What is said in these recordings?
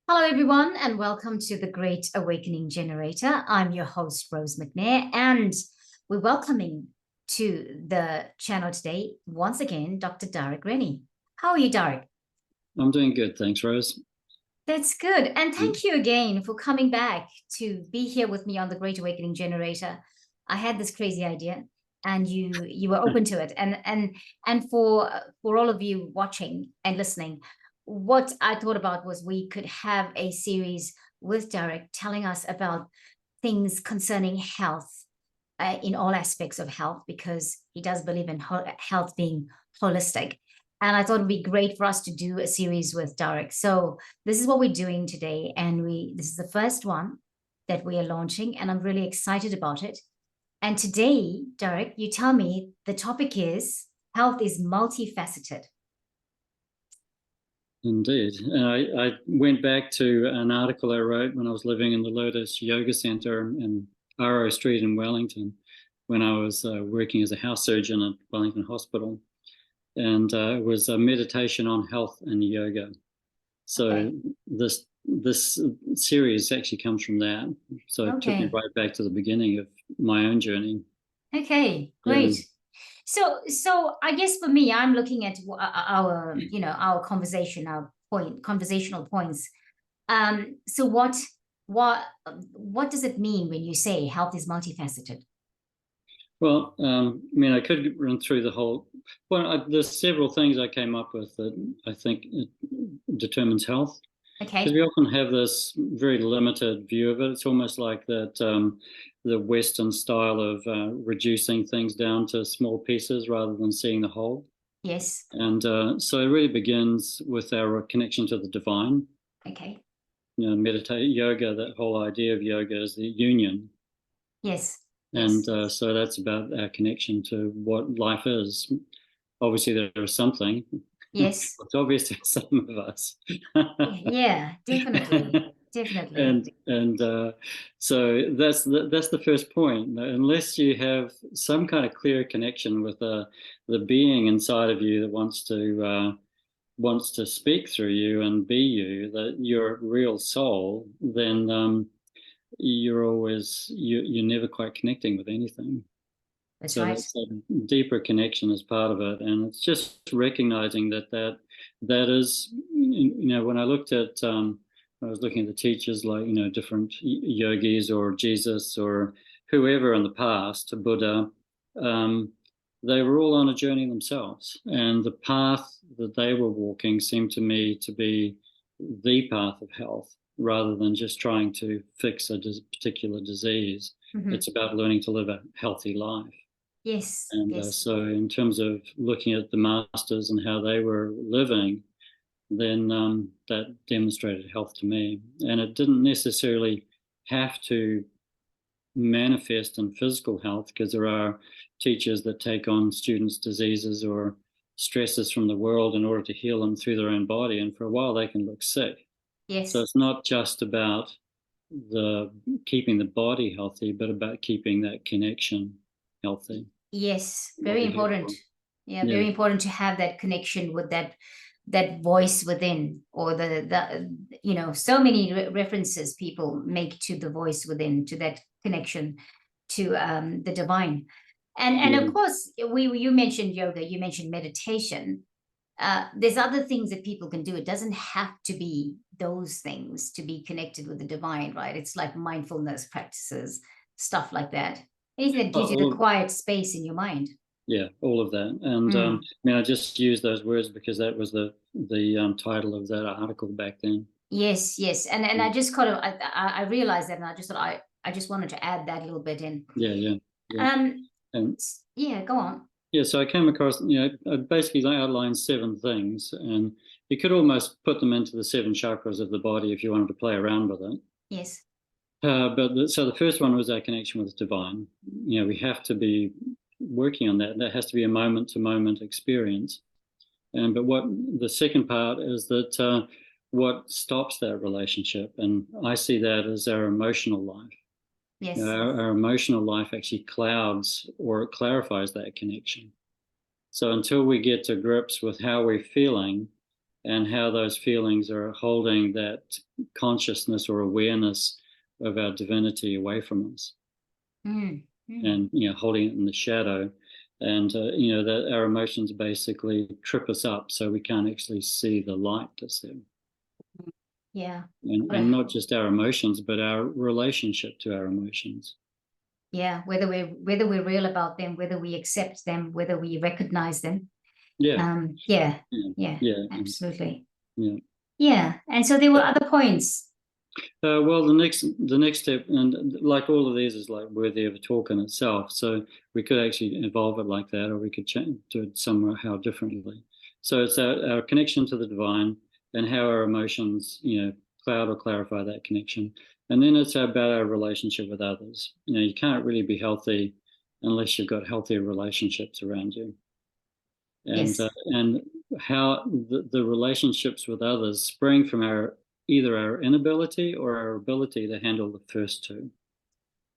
Hello, everyone, and welcome to the Great Awakening Generator. I'm your host, Rose McNair, and we're welcoming to the channel today, once again, Dr. Darag Rennie. How are you, Darag? I'm doing good, thanks, Rose. That's good. And thank you again for coming back to be here with me on the Great Awakening Generator. I had this crazy idea and you were open to it. And for all of you watching and listening, what I thought about was we could have a series with Derek telling us about things concerning health, in all aspects of health, because he does believe in health being holistic. And I thought it'd be great for us to do a series with Derek. So this is what we're doing today, and this is the first one that we are launching, and I'm really excited about it. And today, Derek, you tell me the topic is health is multifaceted. Indeed. I went back to an article I wrote when I was living in the Lotus Yoga Center in Arrow Street in Wellington, when I was working as a house surgeon at Wellington Hospital. And it was a meditation on health and yoga. So Okay. this series actually comes from that. So it took me right back to the beginning of my own journey. Okay, great. So I guess for me, I'm looking at our conversation, our conversational points. So what does it mean when you say health is multifaceted? Well, I mean, I could run through the whole. Well, there's several things I came up with that I think it determines health. Okay. Because we often have this very limited view of it. It's almost like that the Western style of reducing things down to small pieces rather than seeing the whole. Yes. And so it really begins with our connection to the divine. Okay. You know, meditate, yoga, that whole idea of yoga is the union. Yes. And so that's about our connection to what life is. Obviously, there is something. Yes. It's obvious to some of us. Yeah, definitely. Definitely. And so that's the first point. Unless you have some kind of clear connection with the being inside of you that wants to speak through you and be you, that your real soul, then you're never quite connecting with anything. That's So right. that's a deeper connection as part of it, and it's just recognizing that is, when I looked at I was looking at the teachers like different yogis or Jesus or whoever in the past, Buddha, they were all on a journey themselves, and the path that they were walking seemed to me to be the path of health rather than just trying to fix a particular disease. It's about learning to live a healthy life. Yes. And Yes. so in terms of looking at the masters and how they were living, then that demonstrated health to me. And it didn't necessarily have to manifest in physical health, because there are teachers that take on students' diseases or stresses from the world in order to heal them through their own body. And for a while, they can look sick. Yes. So it's not just about keeping the body healthy, but about keeping that connection healthy. Yes, very important. Yeah, very Yeah. important to have that connection with that voice within, or so many references people make to the voice within, to that connection to the divine. And of course, you mentioned yoga, you mentioned meditation. There's other things that people can do. It doesn't have to be those things to be connected with the divine, right? It's like mindfulness practices, stuff like that. Anything that gives you the quiet space in your mind. Yeah, all of that. And I mean, I just used those words because that was the title of that article back then. Yes, yes. And I just kind of I realized that, and I just thought I just wanted to add that little bit in. Yeah. And yeah, go on. yeah, so I came across, I basically outlined 7 things, and you could almost put them into the 7 chakras of the body if you wanted to play around with it. Yes. So the first one was our connection with the divine. We have to be working on that. That has to be a moment-to-moment experience. But what the second part is that what stops that relationship, and I see that as our emotional life. Yes. Our emotional life actually clouds or clarifies that connection. So until we get to grips with how we're feeling, and how those feelings are holding that consciousness or awareness of our divinity away from us, and holding it in the shadow, and that our emotions basically trip us up, so we can't actually see the light that's there. Yeah. And not just our emotions, but our relationship to our emotions. Yeah, whether we're real about them, whether we accept them, whether we recognize them. Yeah. Yeah, absolutely. Yeah. And so there were other points. Well, the next step, and like all of these, is like worthy of a talk in itself. So we could actually evolve it like that, or we could do it somehow differently. So it's our connection to the divine, and how our emotions, cloud or clarify that connection. And then it's about our relationship with others. You can't really be healthy unless you've got healthier relationships around you. And Yes. And how the relationships with others spring from either our inability or our ability to handle the first two.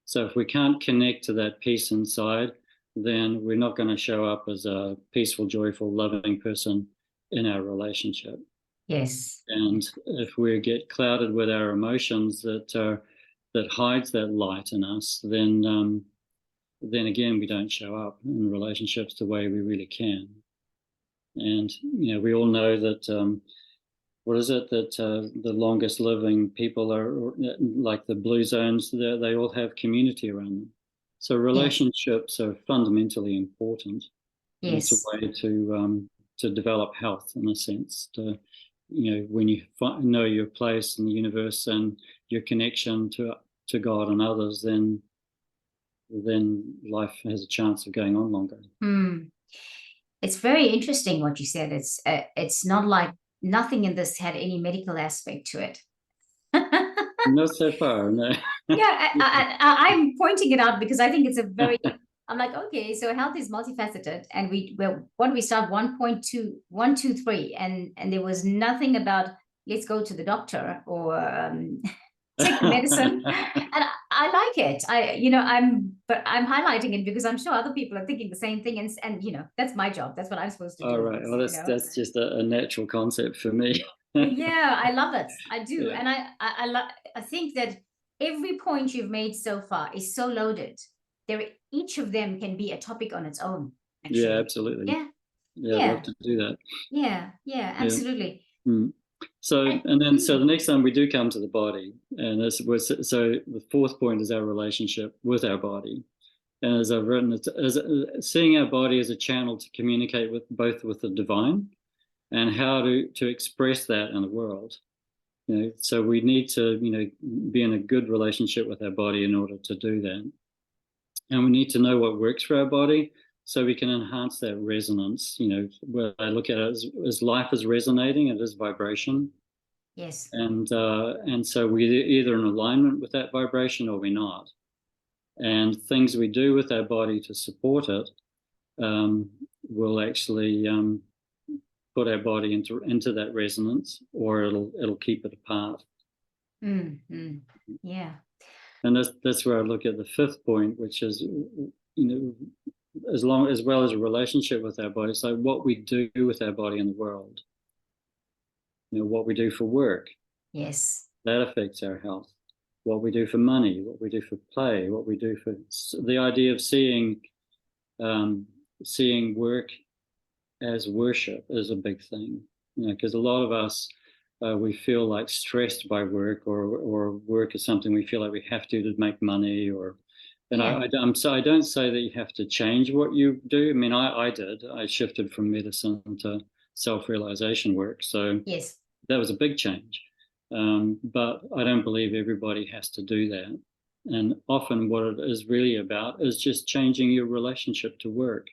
So if we can't connect to that peace inside, then we're not going to show up as a peaceful, joyful, loving person in our relationship. Yes. And if we get clouded with our emotions that hides that light in us, then again we don't show up in relationships the way we really can. And we all know that what is it that the longest living people are like the blue zones? They all have community around them. So relationships are fundamentally important. And it's a way to develop health, in a sense. When you know your place in the universe and your connection to God and others, then life has a chance of going on longer. It's very interesting what you said. It's not like nothing in this had any medical aspect to it. Not so far, no. Yeah, I'm pointing it out because I think it's a very. I'm like, okay, so health is multifaceted, and what do we start 1.2, 1, 2, 3, and there was nothing about let's go to the doctor or take the medicine, and I like it. I'm highlighting it because I'm sure other people are thinking the same thing, and that's my job. That's what I'm supposed to do. All right. Well, that's just a natural concept for me. Yeah, I love it. I do, and I think that every point you've made so far is so loaded. Each of them can be a topic on its own. Actually. Yeah, absolutely. Yeah, I'd love to do that. Yeah, absolutely. So the next time we do come to the body, and so the fourth point is our relationship with our body. And as I've written, it's as seeing our body as a channel to communicate with the divine, and how to express that in the world. So we need to be in a good relationship with our body in order to do that. And we need to know what works for our body, so we can enhance that resonance. Where I look at it as life is resonating, it is vibration. Yes. And so we're either in alignment with that vibration or we're not. And things we do with our body to support it will actually put our body into that resonance, or it'll keep it apart. Yeah. And that's where I look at the fifth point, which is as well as a relationship with our body. So what we do with our body in the world, what we do for work, yes, that affects our health. What we do for money, what we do for play, what we do for the idea of seeing work as worship is a big thing. Because a lot of us we feel like stressed by work, or work is something we feel like we have to make money, and I don't say that you have to change what you do. I mean, I did. I shifted from medicine to self-realization work. So yes, that was a big change. But I don't believe everybody has to do that. And often what it is really about is just changing your relationship to work,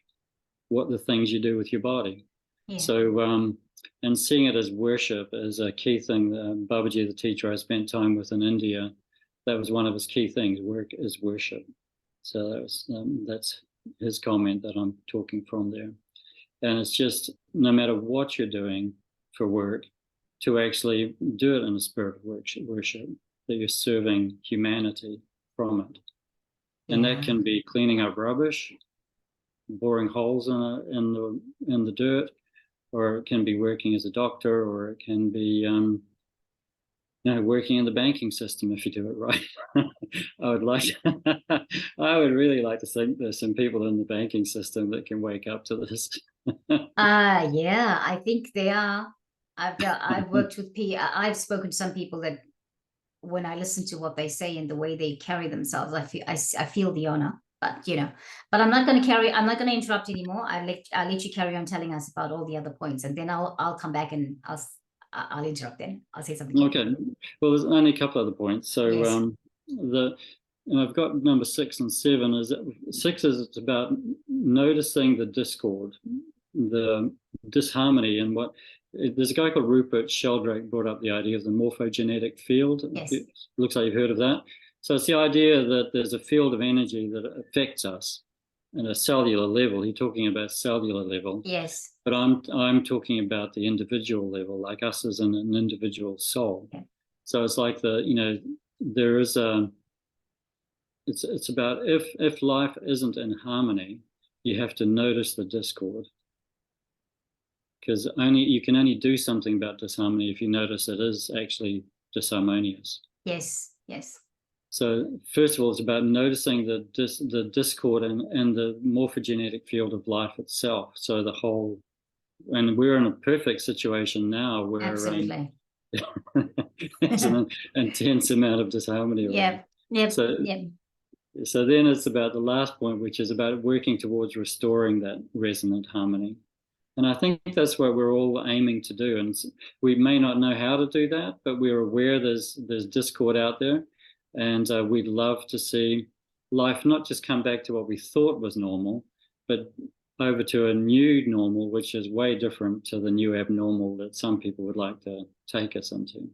what the things you do with your body. Yeah. So, and seeing it as worship is a key thing. Babaji, the teacher I spent time with in India, that was one of his key things. Work is worship. So that's his comment that I'm talking from there. And it's just, no matter what you're doing for work, to actually do it in a spirit of worship, that you're serving humanity from it. And that can be cleaning up rubbish, boring holes in the dirt, or it can be working as a doctor, or it can be working in the banking system if you do it right. I would like I would really like to think there's some people in the banking system that can wake up to this. Yeah, I think they are. I've worked with I've spoken to some people that when I listen to what they say and the way they carry themselves, I feel the honor. But but I'm not going to interrupt anymore. I'll let you carry on telling us about all the other points, and then I'll come back and I'll interrupt then. I'll say something. Okay. Well, there's only a couple other points. So Yes. I've got number 6 and 7. Six is it's about noticing the discord, the disharmony, and there's a guy called Rupert Sheldrake brought up the idea of the morphogenetic field. Yes. It looks like you've heard of that. So it's the idea that there's a field of energy that affects us at a cellular level. He's talking about cellular level. Yes. But I'm talking about the individual level, like us as an individual soul. Okay. So it's like there is it's about if life isn't in harmony, you have to notice the discord. Because you can only do something about disharmony if you notice it is actually disharmonious. Yes. Yes. So first of all, it's about noticing the discord and the morphogenetic field of life itself. So and we're in a perfect situation now where Absolutely. there's an intense amount of disharmony. Yep. Yep. So then it's about the last point, which is about working towards restoring that resonant harmony. And I think that's what we're all aiming to do. And we may not know how to do that, but we're aware there's discord out there. And we'd love to see life not just come back to what we thought was normal, but over to a new normal, which is way different to the new abnormal that some people would like to take us into.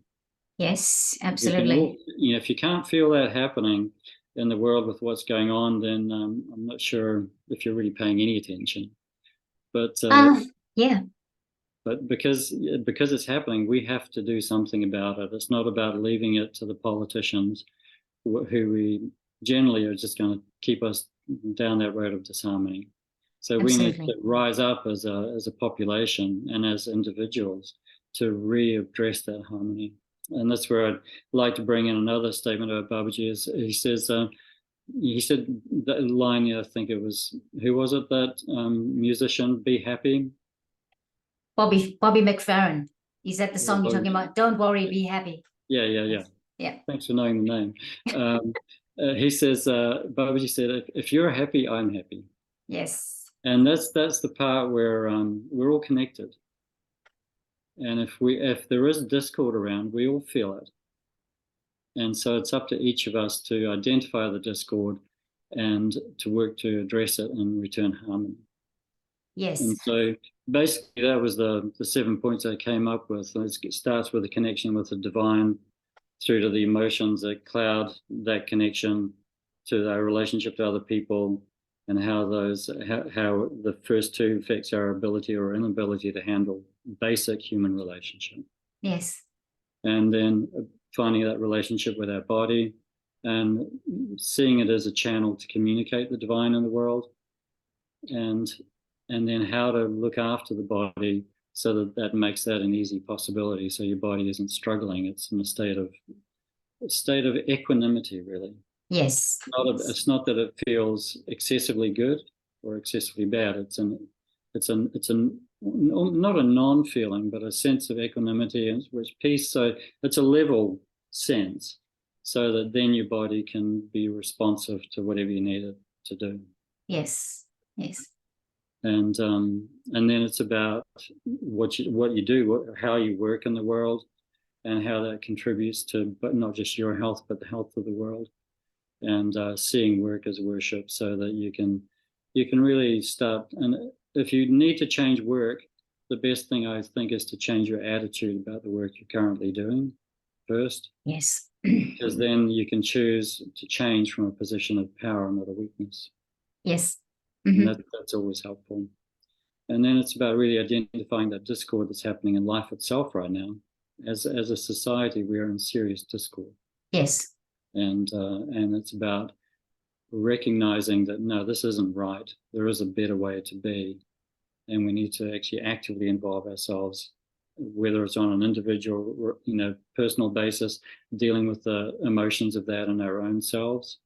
Yes, absolutely. If you can't feel that happening in the world with what's going on, then I'm not sure if you're really paying any attention. But yeah. But because it's happening, we have to do something about it. It's not about leaving it to the politicians, who we generally are just going to keep us down that road of disharmony. So Absolutely. We need to rise up as a population and as individuals to readdress that harmony. And that's where I'd like to bring in another statement about Babaji. He said that line, I think it was, who was it, that musician, Be Happy? Bobby McFerrin. Is that the song you're talking about? Don't worry, be happy. Yeah. Thanks for knowing the name. He says, Babaji said, if you're happy, I'm happy. Yes. And that's the part where we're all connected. And if there is discord around, we all feel it. And so it's up to each of us to identify the discord and to work to address it and return harmony. Yes. And so basically that was the 7 points I came up with. It starts with a connection with the divine, through to the emotions that cloud that connection, to our relationship to other people, and how the first two affects our ability or inability to handle basic human relationship. Yes. And then finding that relationship with our body and seeing it as a channel to communicate the divine in the world, and then how to look after the body so that makes that an easy possibility. So your body isn't struggling; it's in a state of equanimity, really. Yes. It's not that it feels excessively good or excessively bad. It's not a non-feeling, but a sense of equanimity and which peace. So it's a level sense, so that then your body can be responsive to whatever you need it to do. Yes. And then it's about what you do, how you work in the world, and how that contributes to, but not just your health, but the health of the world. And seeing work as worship, so that you can really start. And if you need to change work, the best thing I think is to change your attitude about the work you're currently doing first. Yes. Because then you can choose to change from a position of power, not a weakness. Yes. Mm-hmm. And that's always helpful. And then it's about really identifying that discord that's happening in life itself right now. As a society, we are in serious discord. Yes. And it's about recognizing that, no, this isn't right. There is a better way to be. and we need to actually actively involve ourselves, whether it's on an individual, personal basis, dealing with the emotions of that in our own selves,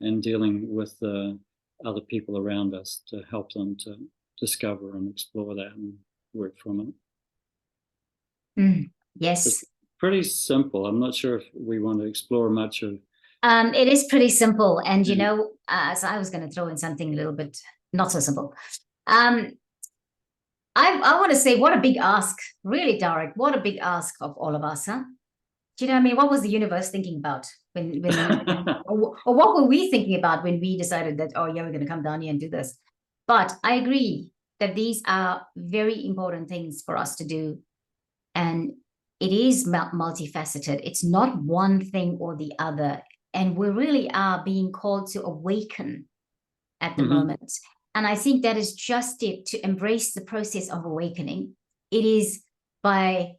and dealing with the other people around us to help them to discover and explore that and work from it. Yes. It's pretty simple. I'm not sure if we want to explore much of. It is pretty simple. And, so I was going to throw in something a little bit not so simple. I want to say, what a big ask, really, Darag, what a big ask of all of us, huh? Do you know what I mean? What was the universe thinking about when or what were we thinking about when we decided that, oh, yeah, we're going to come down here and do this? But I agree that these are very important things for us to do. And it is multifaceted. It's not one thing or the other. And we really are being called to awaken at the moment. And I think that is just it, to embrace the process of awakening. It is by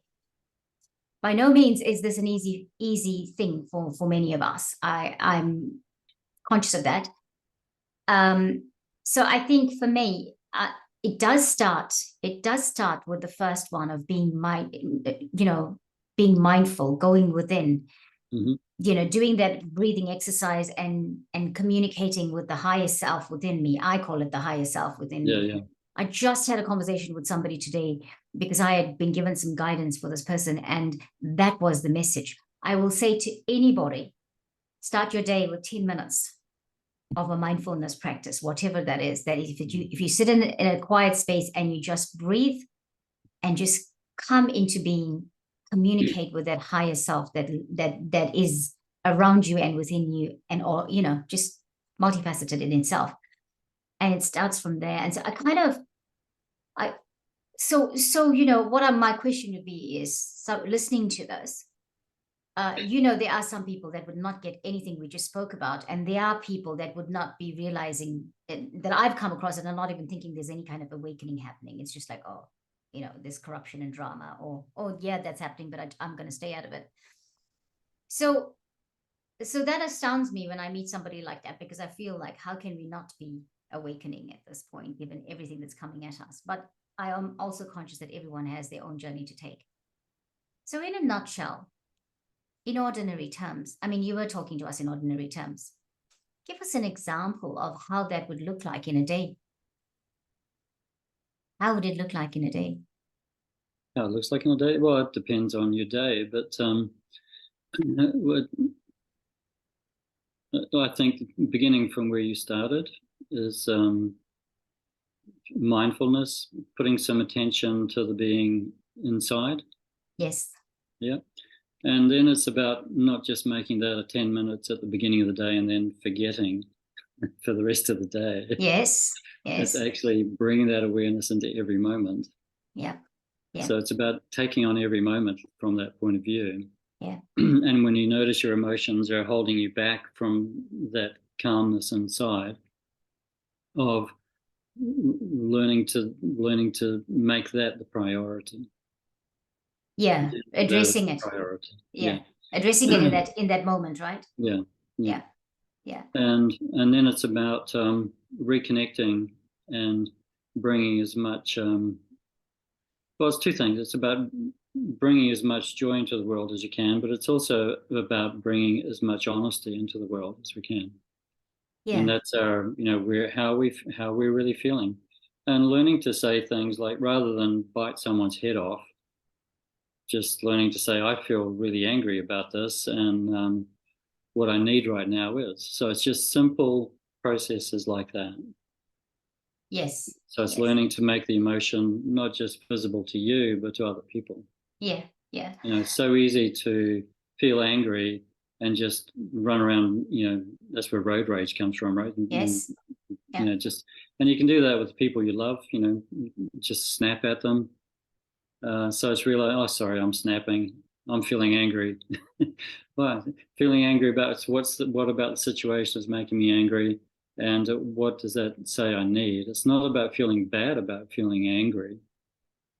no means is this an easy thing for many of us. I'm conscious of that. So I think for me, it does start with the first one of being being mindful, going within, doing that breathing exercise and communicating with the higher self within me. I call it the higher self within me. Yeah. I just had a conversation with somebody today because I had been given some guidance for this person, and that was the message. I will say to anybody, start your day with 10 minutes of a mindfulness practice, whatever that is. That if you sit in a quiet space and you just breathe and just come into being, communicate with that higher self that is around you and within you, and all, just multifaceted in itself. And it starts from there. And so my question would be is, so listening to this, there are some people that would not get anything we just spoke about. And there are people that would not be realizing that I've come across it and not even thinking there's any kind of awakening happening. It's just like, oh, there's corruption and drama, or, oh yeah, that's happening, but I'm going to stay out of it. So that astounds me when I meet somebody like that, because I feel like, how can we not be awakening at this point, given everything that's coming at us? But I am also conscious that everyone has their own journey to take. So in a nutshell, in ordinary terms, I mean, you were talking to us in ordinary terms. Give us an example of how that would look like in a day. How would it look like in a day? How it looks like in a day? Well, it depends on your day, but I think beginning from where you started is mindfulness, putting some attention to the being inside. Yes. Yeah. And then it's about not just making that a 10 minutes at the beginning of the day and then forgetting for the rest of the day. Yes. It's actually bringing that awareness into every moment. Yeah. So it's about taking on every moment from that point of view. Yeah. And when you notice your emotions are holding you back from that calmness inside, of learning to make that the priority. Yeah, addressing it. Priority. Yeah, addressing it in that moment, right? Yeah. And then it's about reconnecting and bringing as much. Well, it's two things. It's about bringing as much joy into the world as you can, but it's also about bringing as much honesty into the world as we can. Yeah. And that's our, how we're really feeling, and learning to say things like, rather than bite someone's head off, just learning to say, I feel really angry about this, and what I need right now is. So it's just simple processes like that. Yes. So it's learning to make the emotion not just visible to you, but to other people. Yeah. It's so easy to feel angry and just run around, that's where road rage comes from, right? Yes. And you can do that with people you love, just snap at them. So it's really, oh, sorry, I'm snapping. I'm feeling angry. Well, feeling angry about what about the situation is making me angry, and what does that say I need? It's not about feeling bad about feeling angry.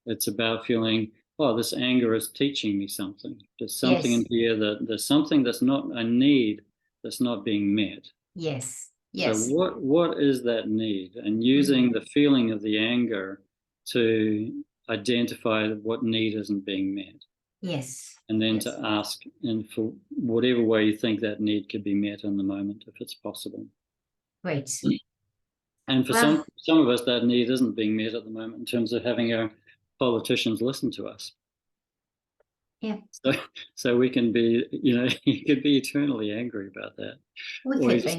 It's about feeling, oh, this anger is teaching me something. There's something in here there's something that's not a need that's not being met. Yes. So what is that need? And using the feeling of the anger to identify what need isn't being met, Yes. and then Yes. to ask, and for whatever way you think that need could be met in the moment, if it's possible. Great. And for Well, some of us, that need isn't being met at the moment in terms of having our politicians listen to us. yeah, So we can be, you could be eternally angry about that. we Or could you just,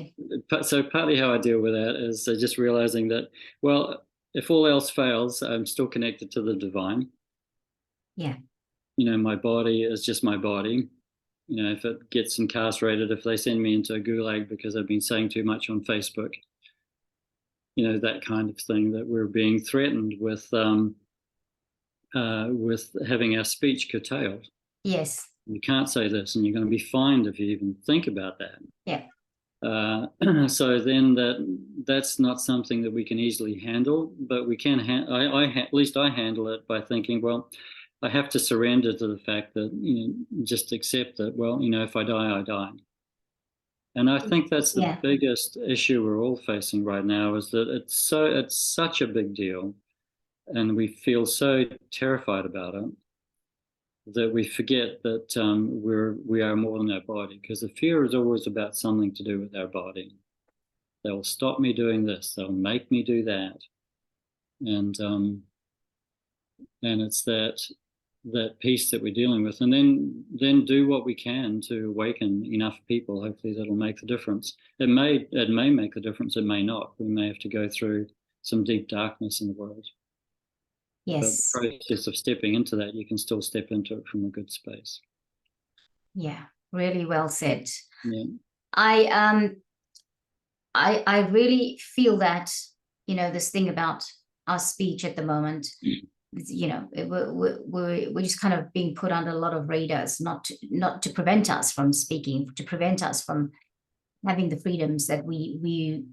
be. so partly how I deal with that is just realizing that, well, if all else fails, I'm still connected to the divine. Yeah. My body is just my body. If it gets incarcerated, if they send me into a gulag because I've been saying too much on Facebook, that kind of thing, that we're being threatened with having our speech curtailed. Yes. You can't say this, and you're going to be fined if you even think about that. Yeah. So then that's not something that we can easily handle, but we can. At least I handle it by thinking, well, I have to surrender to the fact that just accept that. Well, if I die, I die. And I think that's the Yeah. biggest issue we're all facing right now, is that it's such a big deal, and we feel so terrified about it that we forget that we are more than our body, because the fear is always about something to do with our body. They'll stop me doing this. They'll make me do that, and it's that piece that we're dealing with, and then do what we can to awaken enough people. Hopefully, that'll make the difference. It may make the difference. It may not. We may have to go through some deep darkness in the world. But the Yes. process of stepping into that, you can still step into it from a good space. Yeah. Really well said. Yeah. I really feel that, this thing about our speech at the moment, we're just kind of being put under a lot of radars, not to prevent us from speaking, to prevent us from having the freedoms that we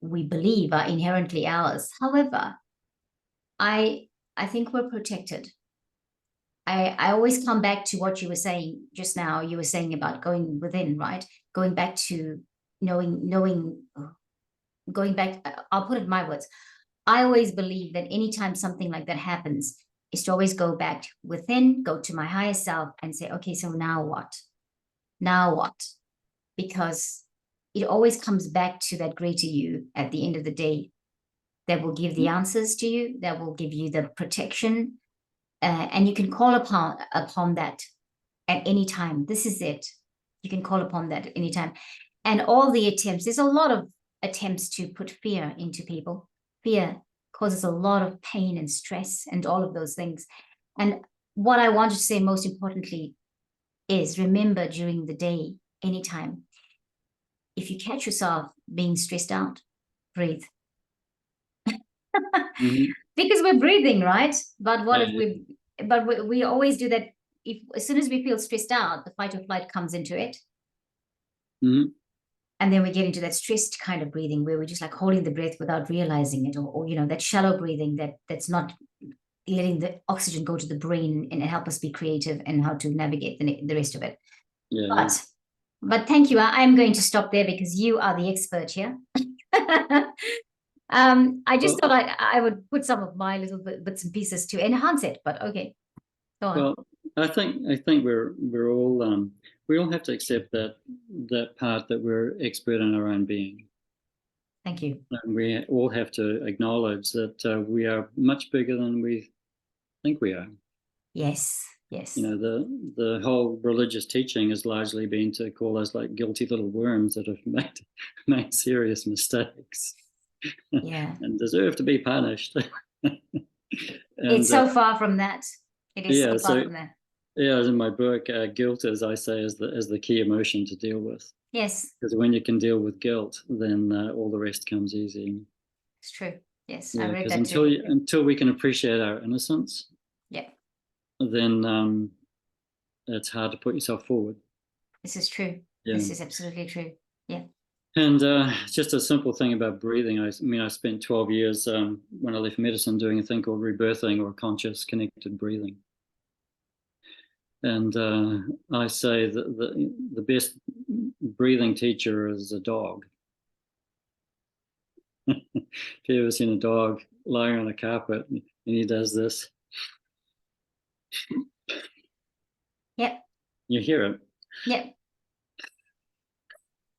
believe are inherently ours. However, I think we're protected. I always come back to what you were saying just now. You were saying about going within, right? Going back to knowing, going back, I'll put it in my words. I always believe that anytime something like that happens, is to always go back within, go to my higher self and say, okay, so now what? Now what? Because it always comes back to that greater you at the end of the day that will give the answers to you, that will give you the protection. And you can call upon that at any time. This is it. You can call upon that at any time. And all the attempts, there's a lot of attempts to put fear into people. Fear causes a lot of pain and stress and all of those things. And what I wanted to say most importantly is, remember during the day, anytime, if you catch yourself being stressed out, breathe. Mm-hmm. Because we're breathing, right? But what Yeah, if we always do that. If as soon as we feel stressed out, the fight or flight comes into it. mm-hmm. And then we get into that stressed kind of breathing where we're just like holding the breath without realizing it, or that shallow breathing that's not letting the oxygen go to the brain and help us be creative and how to navigate the rest of it. Yeah. But thank you. I'm going to stop there because you are the expert here. I just Well, thought I would put some of my little bits and pieces to enhance it, but okay, go on. well, I think we're all we all have to accept that part that we're expert in our own being. Thank you. And we all have to acknowledge that we are much bigger than we think we are. Yes, yes. The whole religious teaching has largely been to call us like guilty little worms that have made serious mistakes. Yeah. And deserve to be punished. It's so far from that. It is yeah, so far so from that. yeah, in my book, guilt, as I say, is the key emotion to deal with. Yes, Because when you can deal with guilt, then all the rest comes easy. it's true. Yes, I Yeah, read because that too. until we can appreciate our innocence, Yeah, then it's hard to put yourself forward. this is true. Yeah. This is absolutely true. Yeah. And just a simple thing about breathing. I mean, I spent 12 years when I left medicine doing a thing called rebirthing, or conscious connected breathing. And I say that the best breathing teacher is a dog. If you ever seen a dog lying on a carpet, and he does this. Yep. You hear it. Yep.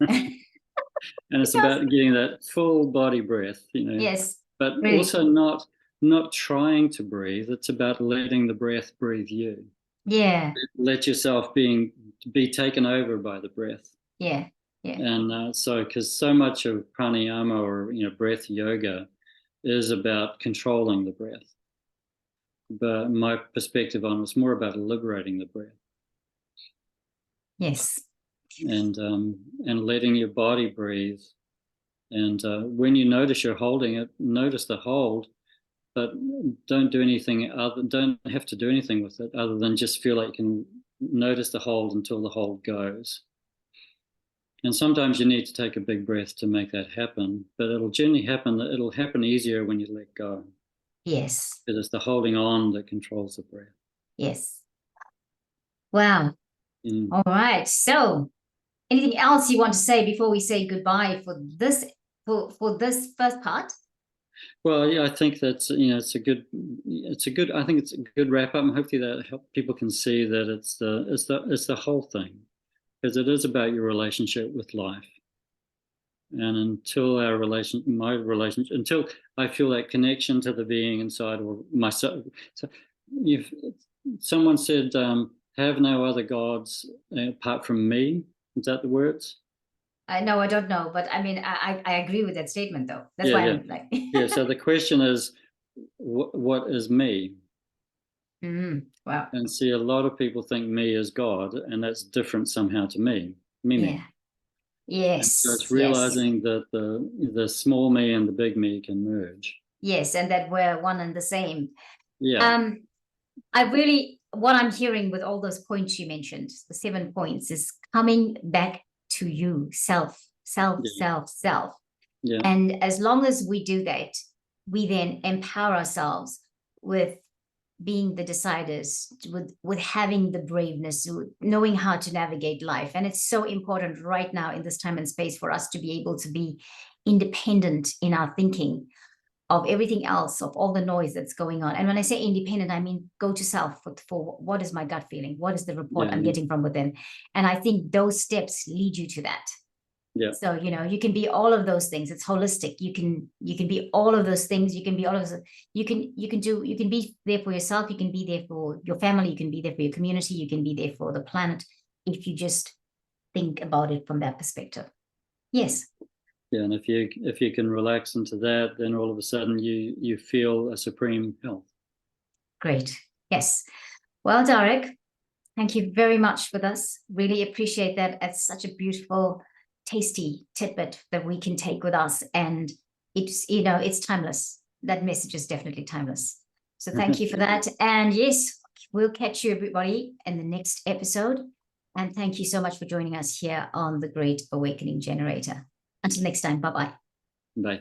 And it's It does. about getting that full body breath, you know, Yes. but Really. also not trying to breathe. It's about letting the breath breathe you. Yeah. Let yourself be taken over by the breath. Yeah. Yeah. And so, because so much of pranayama, or breath yoga, is about controlling the breath. But my perspective on it's more about liberating the breath. Yes. And letting your body breathe. And when you notice you're holding it, notice the hold, but don't do anything don't have to do anything with it other than just feel like you can notice the hold until the hold goes. And sometimes you need to take a big breath to make that happen, but it'll generally happen. It'll happen easier when you let go. Yes. Because it's the holding on that controls the breath. Yes. Wow. Mm. All right. So, anything else you want to say before we say goodbye for this first part? Well, yeah, I think that's it's a good. I think it's a good wrap up, and hopefully that people can see that it's the whole thing, because it is about your relationship with life. And until until I feel that connection to the being inside or myself. So someone said, have no other gods apart from me. Is that the words? No, I don't know, but I mean, I agree with that statement, though. That's why I'm like, yeah. So the question is, what is me? Wow. And see, a lot of people think me is God, and that's different somehow to me. Yeah. Yes. And so it's Yes. realizing that the small me and the big me can merge. Yes, and that we're one and the same. Yeah. What I'm hearing with all those points you mentioned, the 7 points, is coming back to you, self. Yeah. And as long as we do that, we then empower ourselves with being the deciders, with having the braveness, knowing how to navigate life. And it's so important right now in this time and space for us to be able to be independent in our thinking of everything else, of all the noise that's going on. And when I say independent, I mean go to self for what is my gut feeling, what is the report I'm getting from within. And I think those steps lead you to that. Yeah. So you can be all of those things. It's holistic. You can be all of those things. You can be all of those. You can be there for yourself. You can be there for your family. You can be there for your community. You can be there for the planet if you just think about it from that perspective. Yes. Yeah, and if you can relax into that, then all of a sudden you feel a supreme health. Great. Yes. Well, Darag, thank you very much for this. Really appreciate that. It's such a beautiful, tasty tidbit that we can take with us, and it's timeless. That message is definitely timeless. So thank you for that. And yes, we'll catch you, everybody, in the next episode. And thank you so much for joining us here on the Great Awakening Generator. Until next time, bye-bye. Bye.